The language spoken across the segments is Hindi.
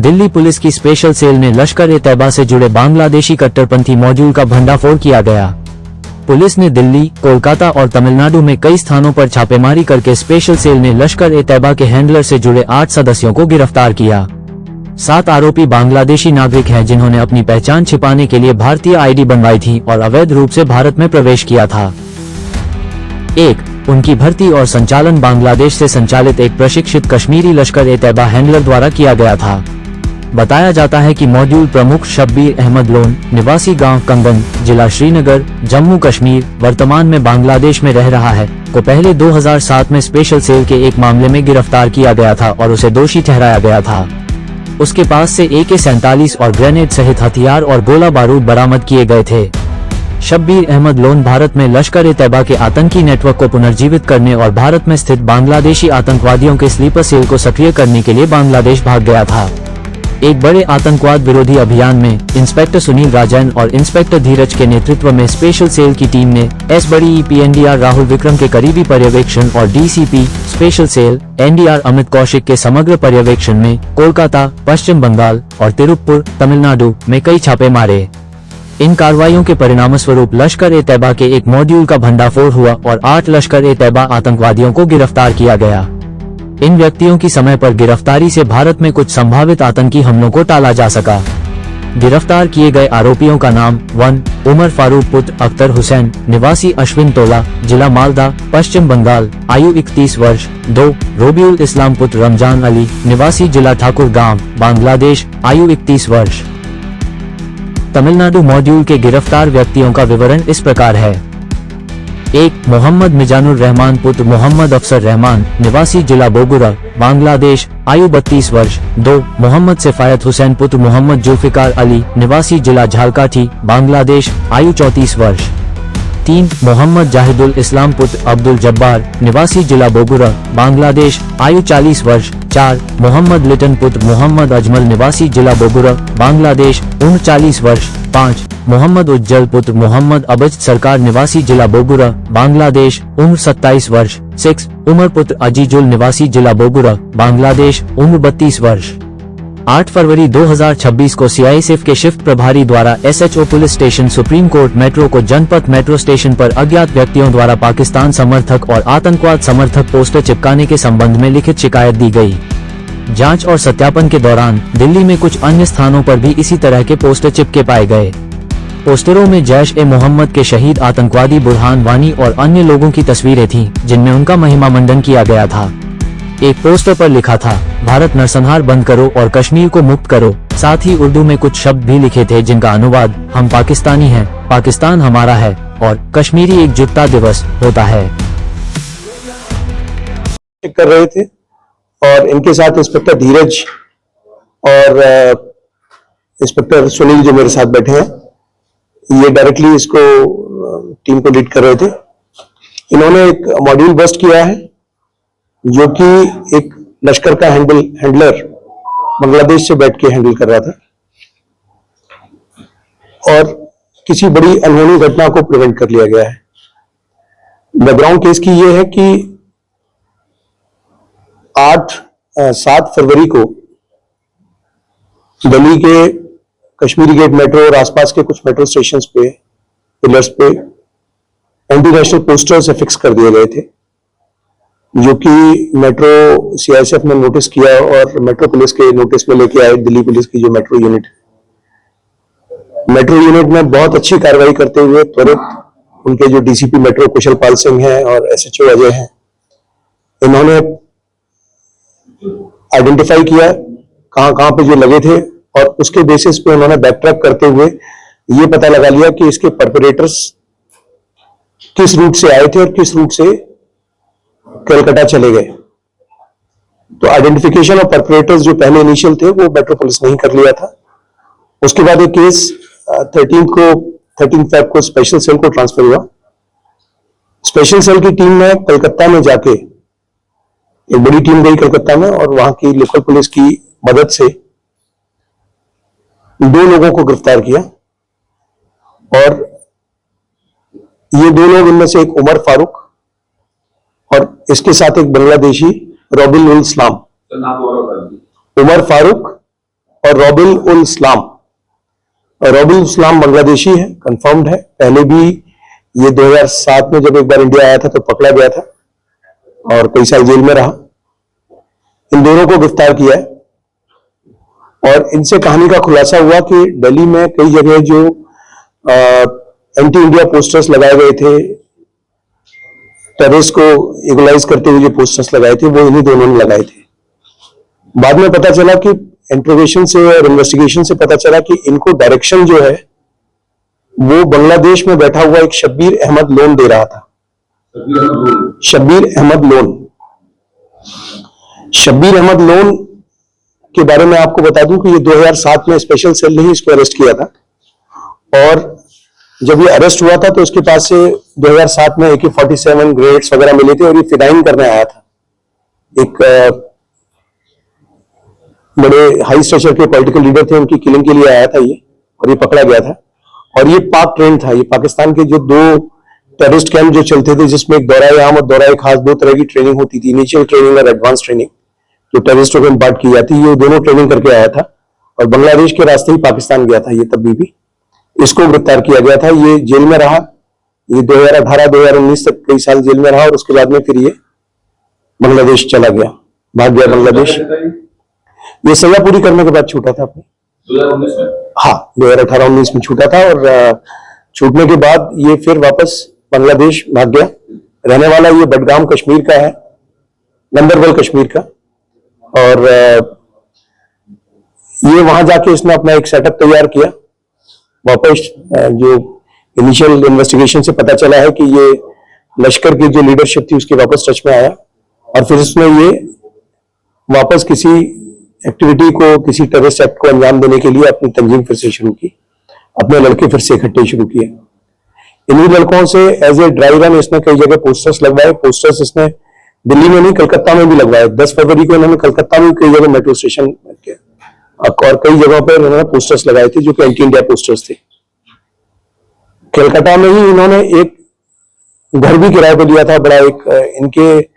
दिल्ली पुलिस की स्पेशल सेल ने लश्कर-ए-तैयबा से जुड़े बांग्लादेशी कट्टरपंथी मॉड्यूल का भंडाफोड़ किया गया। पुलिस ने दिल्ली, कोलकाता और तमिलनाडु में कई स्थानों पर छापेमारी करके स्पेशल सेल ने लश्कर-ए-तैयबा के हैंडलर से जुड़े 8 सदस्यों को गिरफ्तार किया। 7 आरोपी बांग्लादेशी नागरिक हैं जिन्होंने अपनी पहचान छिपाने के लिए भारतीय आईडी बनवाई थी और अवैध रूप से भारत में प्रवेश किया था। 1. उनकी भर्ती और संचालन बांग्लादेश से संचालित एक प्रशिक्षित कश्मीरी लश्कर-ए-तैयबा हैंडलर द्वारा किया गया था। बताया जाता है कि मॉड्यूल प्रमुख शब्बीर अहमद लोन, निवासी गांव कंगन, जिला श्रीनगर, जम्मू कश्मीर, वर्तमान में बांग्लादेश में रह रहा है, को पहले 2007 में स्पेशल सेल के एक मामले में गिरफ्तार किया गया था और उसे दोषी ठहराया गया था। उसके पास से AK-47 और ग्रेनेड सहित हथियार और गोला बारूद बरामद किए गए थे। शब्बीर अहमद लोन भारत में लश्कर-ए-तैयबा के आतंकी नेटवर्क को पुनर्जीवित करने और भारत में स्थित बांग्लादेशी आतंकवादियों के स्लीपर सेल को सक्रिय करने के लिए बांग्लादेश भाग गया था। एक बड़े आतंकवाद विरोधी अभियान में इंस्पेक्टर सुनील राजन और इंस्पेक्टर धीरज के नेतृत्व में स्पेशल सेल की टीम ने बड़ी PNDR राहुल विक्रम के करीबी पर्यवेक्षण और DCP special cell NDR Amit Kaushik के समग्र पर्यवेक्षण में कोलकाता, पश्चिम बंगाल और तिरुपपुर, तमिलनाडु में कई छापे मारे। इन कार्रवाइयों के परिणामस्वरूप लश्कर-ए-तैयबा के एक मॉड्यूल का भंडाफोड़ हुआ और 8 लश्कर-ए-तैयबा आतंकवादियों को गिरफ्तार किया गया। इन व्यक्तियों की समय पर गिरफ्तारी से भारत में कुछ संभावित आतंकी हमलों को टाला जा सका। गिरफ्तार किए गए आरोपियों का नाम 1. उमर फारूक पुत्र अख्तर हुसैन, निवासी अश्विन टोला, जिला मालदा, पश्चिम बंगाल, आयु 31 वर्ष। 2. रोबिउल इस्लाम पुत्र रमजान अली, निवासी जिला ठाकुर गांव, बांग्लादेश, आयु 31 वर्ष। तमिलनाडु मॉड्यूल के गिरफ्तार व्यक्तियों का विवरण इस प्रकार है। 1. मोहम्मद मिजानुर रहमान पुत्र मोहम्मद अफसर रहमान, निवासी जिला बोगुरा, बांग्लादेश, आयु 32 वर्ष। 2. मोहम्मद सिफायत हुसैन पुत्र मोहम्मद जुल्फिकार अली, निवासी जिला झालकाठी, बांग्लादेश, आयु 34 वर्ष। 3. मोहम्मद जाहिदुल इस्लाम पुत्र अब्दुल जब्बार, निवासी जिला बोगुरा, बांग्लादेश, आयु 40 वर्ष। 4. मोहम्मद लिटन पुत्र मोहम्मद अजमल, निवासी जिला बोगुरा, बांग्लादेश, उम्र 40 वर्ष। 5. मोहम्मद उज्जल पुत्र मोहम्मद अबज सरकार, निवासी जिला बोगुरा, बांग्लादेश, उम्र 27 वर्ष। 6. उमर पुत्र अजीजुल, निवासी जिला बोगुरा, बांग्लादेश, उम्र 32 वर्ष। 8 फरवरी 2026 को CISF के शिफ्ट प्रभारी द्वारा SHO police station supreme court metro को जनपथ मेट्रो स्टेशन पर अज्ञात व्यक्तियों द्वारा पाकिस्तान समर्थक और आतंकवाद समर्थक पोस्टर चिपकाने के संबंध में लिखित शिकायत दी गई। जांच और सत्यापन के दौरान दिल्ली में कुछ अन्य स्थानों पर भी इसी तरह के पोस्टर चिपके पाए गए। पोस्टरों में जैश-ए-मोहम्मद के शहीद आतंकवादी बुरहान वानी और अन्य लोगों की तस्वीरें थीं, जिनमें उनका महिमामंडन किया गया था। एक पोस्टर पर लिखा था, भारत नरसंहार बंद करो और कश्मीर को मुक्त करो। साथ ही उर्दू में कुछ शब्द भी लिखे थे जिनका अनुवाद हम पाकिस्तानी हैं, पाकिस्तान हमारा है और कश्मीरी एकजुटता दिवस होता है। कर रहे थे और इनके साथ इंस्पेक्टर धीरज और इंस्पेक्टर सुनील जो मेरे साथ बैठे हैं, ये डायरेक्टली इसको टीम को लीड कर रहे थे। इन्होंने एक मॉड्यूल बस्ट किया है जो कि एक लश्कर का हैंडलर बांग्लादेश से बैठ के हैंडल कर रहा था और किसी बड़ी अनहोनी घटना को प्रिवेंट कर लिया गया है। बैकग्राउंड केस की ये है कि 7 फरवरी को दिल्ली के कश्मीरी गेट मेट्रो और आसपास के कुछ मेट्रो स्टेशंस पे पिलर्स पे एंटी नेशनल पोस्टर्स फिक्स कर दिए गए थे, जो कि मेट्रो CISF ने नोटिस किया और मेट्रो पुलिस के नोटिस में लेके आए। दिल्ली पुलिस की जो मेट्रो यूनिट ने बहुत अच्छी कार्रवाई करते हुए त्वरित उनके जो DCP मेट्रो कुशल पाल सिंह हैं और SHO अजय हैं, इन्होंने आइडेंटिफाई किया कहां पे जो लगे थे और उसके बेसिस पे उन्होंने बैकट्रैक करते हुए ये पता लगा लिया कि इसके परपेरेटर्स किस रूट से आए थे और किस रूट से कलकत्ता चले गए। तो आइडेंटिफिकेशन ऑफ परपेरेटर्स जो पहले इनिशियल थे वो मेट्रो पुलिस ने ही कर लिया था। उसके बाद एक केस 13 फेब को स्पेशल सेल को ट्रांसफर हुआ। स्पेशल सेल की टीम ने कलकत्ता में जाके, एक बड़ी टीम गई कलकत्ता में और वहां की लोकल पुलिस की मदद से 2 लोगों को गिरफ्तार किया और ये 2 लोग, इनमें से एक उमर फारूक और इसके साथ एक बांग्लादेशी रोबिउल इस्लाम। उमर फारूक और रॉबिल उल इस्लाम। रॉबिल उल इस्लाम बांग्लादेशी है, कंफर्म्ड है। पहले भी ये 2007 में जब एक बार इंडिया आया था तो पकड़ा गया था और कई साल जेल में रहा। इन दोनों को गिरफ्तार किया है और इनसे कहानी का खुलासा हुआ कि दिल्ली में कई जगह जो एंटी इंडिया पोस्टर्स लगाए गए थे, टेररिस्ट को इगलाइज करते हुए जो पोस्टर्स लगाए थे, वो इन्हीं दोनों ने लगाए थे। बाद में पता चला कि इंट्रोगेशन से और इन्वेस्टिगेशन से पता चला कि इनको डायरेक्शन जो है वो बांग्लादेश में बैठा हुआ एक शब्बीर अहमद लोन दे रहा था। शब्बीर अहमद लोन। शब्बीर अहमद लोन के बारे में आपको बता दूं कि ये 2007 में स्पेशल सेल ने ही इसको अरेस्ट किया था और जब ये अरेस्ट हुआ था तो उसके पास से 2007 में AK-47 ग्रेनेड्स वगैरह मिले थे और ये फिनाइन करने आया था। एक बड़े हाई स्टेचर के पॉलिटिकल लीडर थे, उनकी किलिंग के लिए आया था ये और ये पकड़ा गया था। और ये पाक ट्रेन था। ये पाकिस्तान के जो 2 टेररिस्ट कैंप जो चलते थे, जिसमें एक दौराए आम और दौराए खास 2 तरह की ट्रेनिंग होती थी, इनिशियल ट्रेनिंग और एडवांस ट्रेनिंग, जो टेररिस्टों को इम्पार्ट की जाती है, ये दोनों ट्रेनिंग करके आया था और बांग्लादेश के रास्ते ही पाकिस्तान गया था ये तभी भी। इसको गिरफ्तार किया गया था। ये जेल में रहा, ये 2018-2019 तक कई साल जेल में रहा और उसके बाद में फिर ये बांग्लादेश चला गया, भाग गया बांग्लादेश। ये सजा पूरी करने के बाद छूटा था अपने 2019 में। हाँ, 2018-19 में छूटा था और छूटने के बाद ये फिर वापस बांग्लादेश भाग गया। रहने वाला ये बडगाम कश्मीर का है, गंदरबल कश्मीर का। और ये वहां जाके इसने अपना एक सेटअप तैयार किया। वापस जो इनिशियल इन्वेस्टिगेशन से पता चला है कि ये लश्कर की जो लीडरशिप थी उसके वापस टच में आया और फिर उसने ये वापस किसी एक्टिविटी को, किसी टेररिस्ट एक्ट को अंजाम देने के लिए अपनी तंजीम फिर से शुरू की, अपने लड़के फिर से इकट्ठे शुरू किए। इन्हीं लड़कों से एज ए ड्राई रन इसने कई जगह पोस्टर्स लगवाए। पोस्टर्स इसने दिल्ली में नहीं, कलकत्ता में भी लगवाए। 10 फरवरी को इन्होंने कलकत्ता में कई जगह मेट्रो स्टेशन और कई जगहों पर इन्होंने पोस्टर्स लगाए थे जो कि एंटी इंडिया पोस्टर्स थे। कलकत्ता में ही इन्होंने एक घर भी किराए पर लिया था, बड़ा एक इनके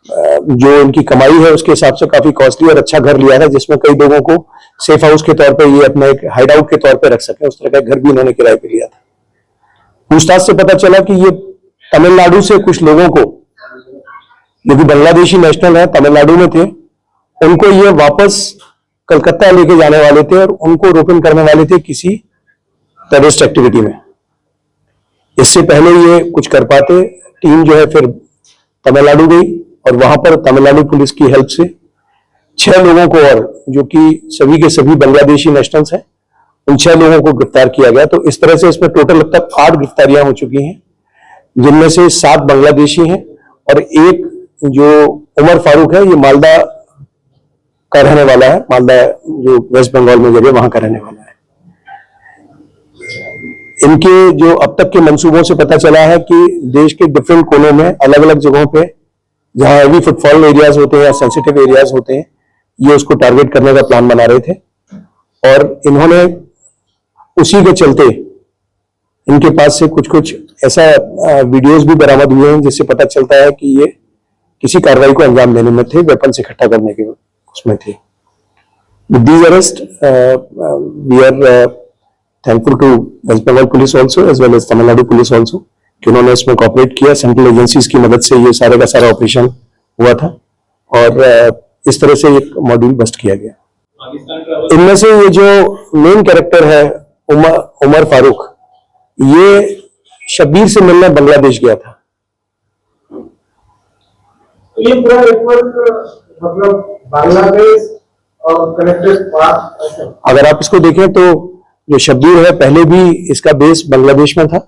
जो इनकी कमाई है उसके हिसाब से काफी कॉस्टली और अच्छा घर लिया था, जिसमें कई लोगों को सेफ हाउस के तौर पे ये अपना एक हाइड आउट के तौर पे रख सके, उस तरह का घर भी इन्होंने किराए पे लिया था। पूछताछ से पता चला कि ये तमिलनाडु से कुछ लोगों को, जो कि बांग्लादेशी नेशनल है, तमिलनाडु में थे, उनको ये वापस कलकत्ता लेके जाने वाले थे और उनको रोकन करने वाले थे किसी टेररिस्ट एक्टिविटी में। इससे पहले ये कुछ कर पाते, टीम जो है फिर तमिलनाडु गई और वहां पर तमिलनाडु पुलिस की हेल्प से 6 लोगों को, और जो कि सभी के सभी बांग्लादेशी नेशनल्स हैं, उन 6 लोगों को गिरफ्तार किया गया। तो इस तरह से इसमें टोटल अब तक 8 गिरफ्तारियां हो चुकी हैं, जिनमें से 7 बांग्लादेशी हैं और एक जो उमर फारूक है, ये मालदा का रहने वाला है। मालदा जो वेस्ट बंगाल में जगह, वहां का रहने वाला है। इनके जो अब तक के मंसूबों से पता चला है कि देश के डिफरेंट कोनों में, अलग अलग जगहों पे जहां हैवी फुटफॉल एरियाज होते हैं या सेंसिटिव एरियाज होते हैं, ये उसको टारगेट करने का प्लान बना रहे थे। और इन्होंने उसी के चलते इनके पास से कुछ कुछ ऐसा वीडियोस भी बरामद हुए हैं जिससे पता चलता है कि ये किसी कार्रवाई को अंजाम देने में थे, वेपन से इकट्ठा करने के उसमें थे। With these arrests, we are thankful to West Bengal Police also as well as Tamil Nadu Police also कि उन्होंने इसमें कॉपरेट किया। सेंट्रल एजेंसीज की मदद से ये सारे का सारा ऑपरेशन हुआ था और इस तरह से एक मॉड्यूल बस्ट किया गया। इनमें से ये जो मेन कैरेक्टर है उमर फारूक, ये शब्बीर से मिलने बांग्लादेश गया था। ये पूरा नेटवर्क मतलब बांग्लादेश और कनेक्टेड पार्ट। अगर आप इसको देखें तो जो शब्बीर है, पहले भी इसका बेस बांग्लादेश में था।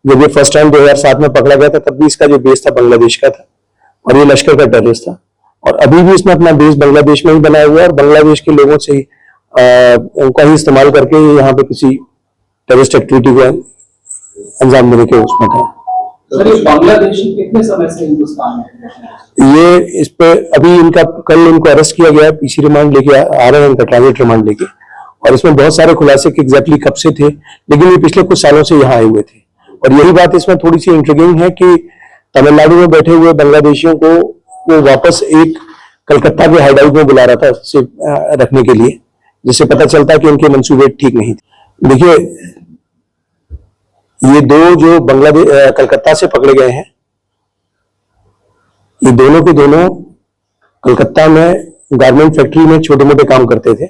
जब ये फर्स्ट टाइम 2007 में पकड़ा गया था तब भी इसका जो बेस था बांग्लादेश का था और ये लश्कर का टेररिस्ट था। और अभी भी इसने अपना बेस बांग्लादेश में ही बनाया हुआ है और बांग्लादेश के लोगों से उनका ही इस्तेमाल करके यहाँ पे किसी टेररिस्ट एक्टिविटी को अंजाम देने के उसमें था। सर, ये बांग्लादेशी कितने समय से हिंदुस्तान में? ये इस पे अभी इनका कल इनको अरेस्ट किया गया है, पीसी रिमांड लेके आ रहे हैं, इनका ट्रांजिट रिमांड लेके। और इसमें बहुत सारे खुलासे कि एग्जैक्टली कब से थे, लेकिन ये पिछले कुछ सालों से यहाँ आए हुए थे। और यही बात इसमें थोड़ी सी इंट्रिगिंग है कि तमिलनाडु में बैठे हुए बांग्लादेशियों को वो वापस एक कलकत्ता के हाइड आउट में बुला रहा था उससे रखने के लिए, जिससे पता चलता कि इनके मंसूबे ठीक नहीं थे। देखिए, ये दो जो बांग्लादेश कलकत्ता से पकड़े गए हैं, ये दोनों के दोनों कलकत्ता में गारमेंट फैक्ट्री में छोटे मोटे काम करते थे,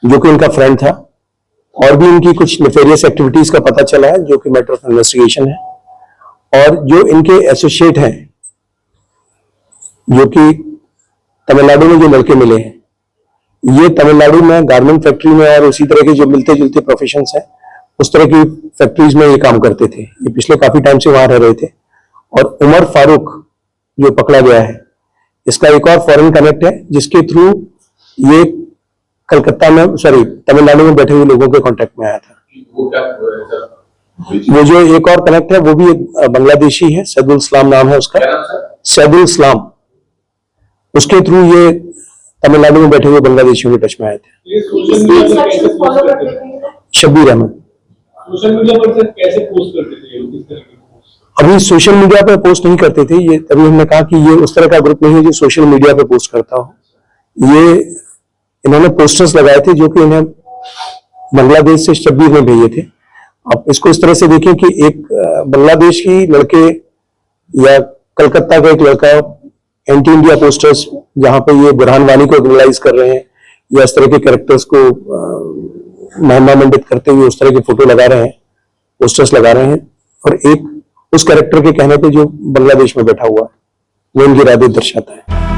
जो कि इनका फ्रेंड था। और भी इनकी कुछ नेफेरियस एक्टिविटीज का पता चला है, जो कि मैटर ऑफ इन्वेस्टिगेशन है। और जो इनके एसोसिएट हैं, जो कि तमिलनाडु में जो लड़के मिले हैं, ये तमिलनाडु में गारमेंट फैक्ट्री में और उसी तरह के जो मिलते जुलते प्रोफेशंस हैं, उस तरह की फैक्ट्रीज में ये काम करते थे। ये पिछले काफी टाइम से वहां रह रहे थे। और उमर फारूक जो पकड़ा गया है, इसका एक और फॉरेन कनेक्ट है, जिसके थ्रू ये कलकत्ता में तमिलनाडु में बैठे हुए लोगों के कांटेक्ट में आया था। वो जो एक और कनेक्ट है, वो भी एक बांग्लादेशी है, सैदुल इस्लाम नाम है उसका, सैदुल इस्लाम। उसके थ्रू ये तमिलनाडु में बैठे हुए बांग्लादेशियों के टच में आए थे। ये सोशल मीडिया पर कैसे पोस्ट करते थे? शब्बीर अहमद सोशल मीडिया पर सर कैसे पोस्ट करते थे? किस तरह की पोस्ट? अभी सोशल मीडिया पे पोस्ट नहीं करते थे ये। तभी हमने कहा कि ये उस तरह का ग्रुप नहीं है जो सोशल मीडिया पे पोस्ट करता हो। ये इन्होंने पोस्टर्स लगाए थे, जो कि इन्हें बांग्लादेश से शब्बीर ने भेजे थे। आप इसको इस तरह से देखें कि एक बांग्लादेश की लड़के या कलकत्ता का एक लड़का एंटी इंडिया पोस्टर्स, जहां पे ये बुरहान वानी को एनालाइज कर रहे हैं या इस तरह के कैरेक्टर्स को महिमा मंडित करते हुए उस तरह के फोटो लगा रहे हैं, पोस्टर्स लगा रहे हैं। और एक उस कैरेक्टर के कहने पे जो बांग्लादेश में बैठा हुआ है, वो इनके इरादे दर्शाता है।